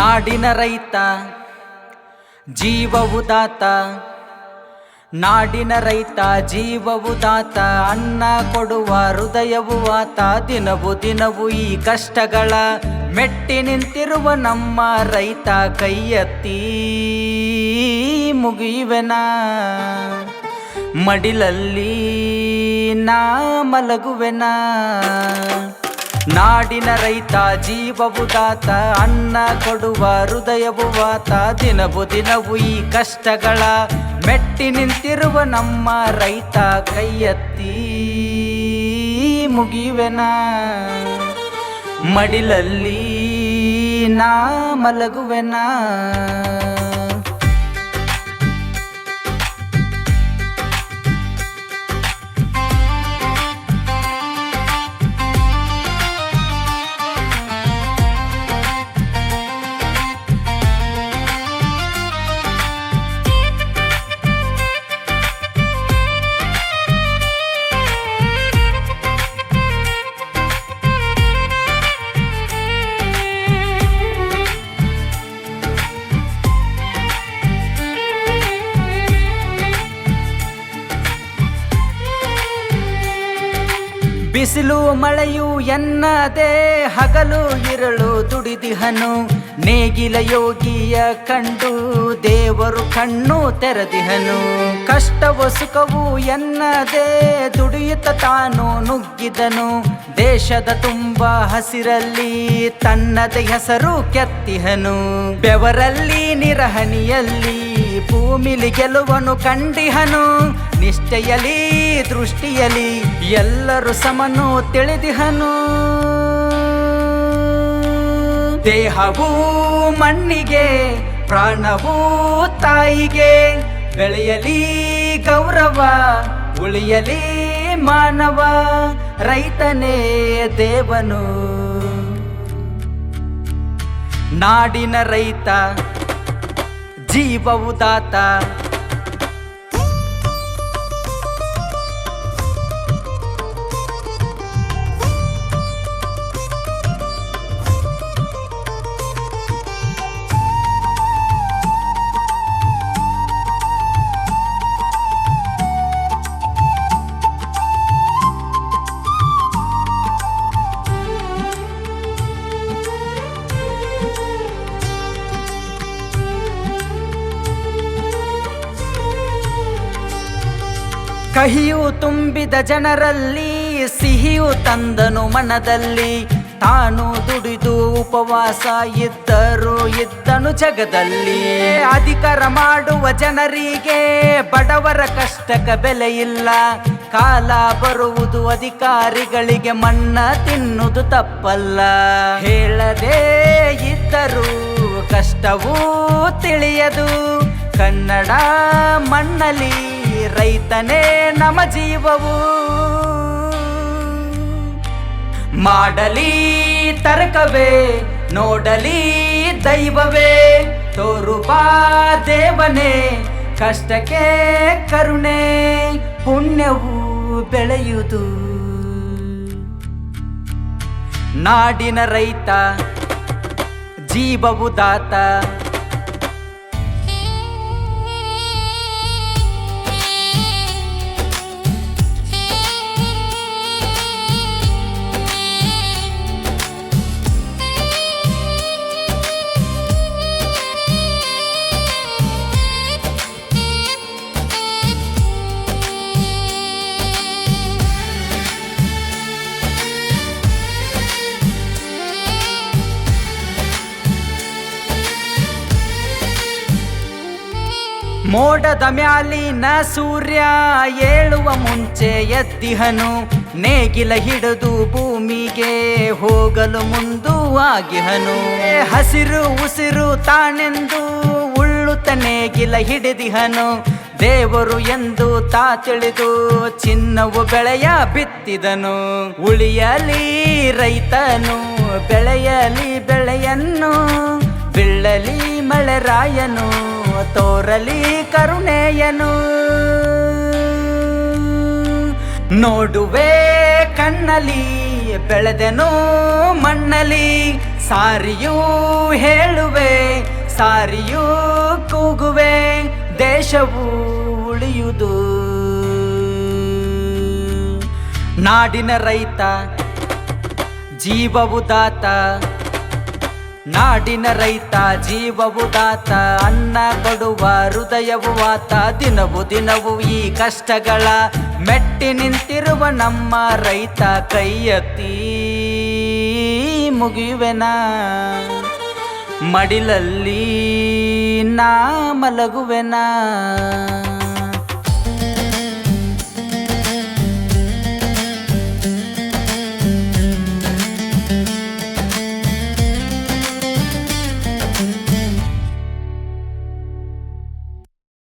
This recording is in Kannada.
ನಾಡಿನ ರೈತ ಜೀವವು ದಾತ, ನಾಡಿನ ರೈತ ಜೀವವು ದಾತ, ಅನ್ನ ಕೊಡುವ ಹೃದಯವು ಆತ. ದಿನವು ದಿನವು ಈ ಕಷ್ಟಗಳ ಮೆಟ್ಟಿ ನಿಂತಿರುವ ನಮ್ಮ ರೈತ ಕೈ ಎತ್ತಿ ಮುಗಿಯುವೆನಾ, ಮಡಿಲಲ್ಲಿ ನಾ ಮಲಗುವೆನಾ. ನಾಡಿನ ರೈತ ಜೀವವು ದಾತ, ಅನ್ನ ಕೊಡುವ ಹೃದಯವು ಆತ. ದಿನವು ದಿನವು ಈ ಕಷ್ಟಗಳ ಮೆಟ್ಟಿ ನಿಂತಿರುವ ನಮ್ಮ ರೈತ ಕೈ ಎತ್ತಿ ಮುಗಿಯುವೆನಾ, ಮಡಿಲಲ್ಲಿ ನಾ ಮಲಗುವೆನಾ. ಬಿಸಿಲು ಮಳೆಯು ಎನ್ನದೆ ಹಗಲು ಇರಳು ದುಡಿದಿಹನು, ನೇಗಿಲ ಯೋಗಿಯ ಕಂಡು ದೇವರು ಕಣ್ಣು ತೆರೆದಿಹನು. ಕಷ್ಟವು ಸುಖವು ಎನ್ನದೆ ದುಡಿಯುತ್ತ ತಾನು ನುಗ್ಗಿದನು, ದೇಶದ ತುಂಬ ಹಸಿರಲ್ಲಿ ತನ್ನದೇ ಹೆಸರು ಕೆತ್ತಿಹನು. ಬೆವರಲ್ಲಿ ನಿರಹಣಿಯಲ್ಲಿ ಭೂಮಿಲಿ ಗೆಲುವನು ಕಂಡಿಹನು, ನಿಷ್ಠೆಯಲಿ ದೃಷ್ಟಿಯಲಿ ಎಲ್ಲರೂ ಸಮನು ತಿಳಿದಿಹನು. ದೇಹವೂ ಮಣ್ಣಿಗೆ ಪ್ರಾಣವೂ ತಾಯಿಗೆ, ಬೆಳೆಯಲಿ ಗೌರವ ಉಳಿಯಲಿ ಮಾನವ, ರೈತನೇ ದೇವನು. ನಾಡಿನ ರೈತ ಜೀವವು ದಾತ, ಕಹಿಯು ತುಂಬಿದ ಜನರಲ್ಲಿ ಸಿಹಿಯು ತಂದನು ಮನದಲ್ಲಿ, ತಾನು ದುಡಿದು ಉಪವಾಸ ಇದ್ದನು ಜಗದಲ್ಲಿ. ಅಧಿಕಾರ ಮಾಡುವ ಜನರಿಗೆ ಬಡವರ ಕಷ್ಟಕ್ಕೆ ಬೆಲೆ ಇಲ್ಲ, ಕಾಲ ಬರುವುದು ಅಧಿಕಾರಿಗಳಿಗೆ ಮಣ್ಣ ತಿನ್ನುವುದು ತಪ್ಪಲ್ಲ. ಹೇಳದೇ ಇದ್ದರೂ ಕಷ್ಟವೂ ತಿಳಿಯದು, ಕನ್ನಡ ಮಣ್ಣಲ್ಲಿ ರೈತನೇ ನಮ ಜೀವವು. ಮಾಡಲಿ ತರ್ಕವೇ ನೋಡಲಿ ದೈವವೇ, ತೋರುಬಾ ದೇವನೇ ಕಷ್ಟಕ್ಕೆ ಕರುಣೆ, ಪುಣ್ಯವು ಬೆಳೆಯುವುದು. ನಾಡಿನ ರೈತ ಜೀವವು ದಾತ, ಮೋಡದ ಮ್ಯಾಲಿನ ಸೂರ್ಯ ಏಳುವ ಮುಂಚೆ ಎದ್ದಿಹನು, ನೇಗಿಲ ಹಿಡಿದು ಭೂಮಿಗೆ ಹೋಗಲು ಮುಂದು ಆಗಿಹನು. ಹಸಿರು ಉಸಿರು ತಾನೆಂದು ಉಳ್ಳುತ್ತ ನೇಗಿಲ ಹಿಡಿದಿಹನು, ದೇವರು ಎಂದು ತಾ ತಿಳಿದು ಚಿನ್ನವು ಬೆಳೆಯ ಬಿತ್ತಿದನು. ಉಳಿಯಲಿ ರೈತನು ಬೆಳೆಯಲಿ ಬೆಳೆಯನ್ನು, ಬೀಳಲಿ ಮಳೆರಾಯನು ತೋರಲಿ ಕರುಣೆಯನು. ನೋಡುವೆ ಕಣ್ಣಲಿ ಬೆಳೆದೆನು ಮಣ್ಣಲಿ, ಸಾರಿಯೂ ಹೇಳುವೆ ಸಾರಿಯೂ ಕೂಗುವೆ ದೇಶವು ಉಳಿಯುವುದು. ನಾಡಿನ ರೈತ ಜೀವವು ದಾತ, ನಾಡಿನ ರೈತ ಜೀವವು ದಾತ, ಅನ್ನ ಕೊಡುವ ಹೃದಯವು ಆತ. ದಿನವು ದಿನವೂ ಈ ಕಷ್ಟಗಳ ಮೆಟ್ಟಿ ನಿಂತಿರುವ ನಮ್ಮ ರೈತ ಕೈ ಎತ್ತಿ ಮುಗಿಯುವೆನಾ, ಮಡಿಲಲ್ಲಿ ನಾ ಮಲಗುವೆನಾ.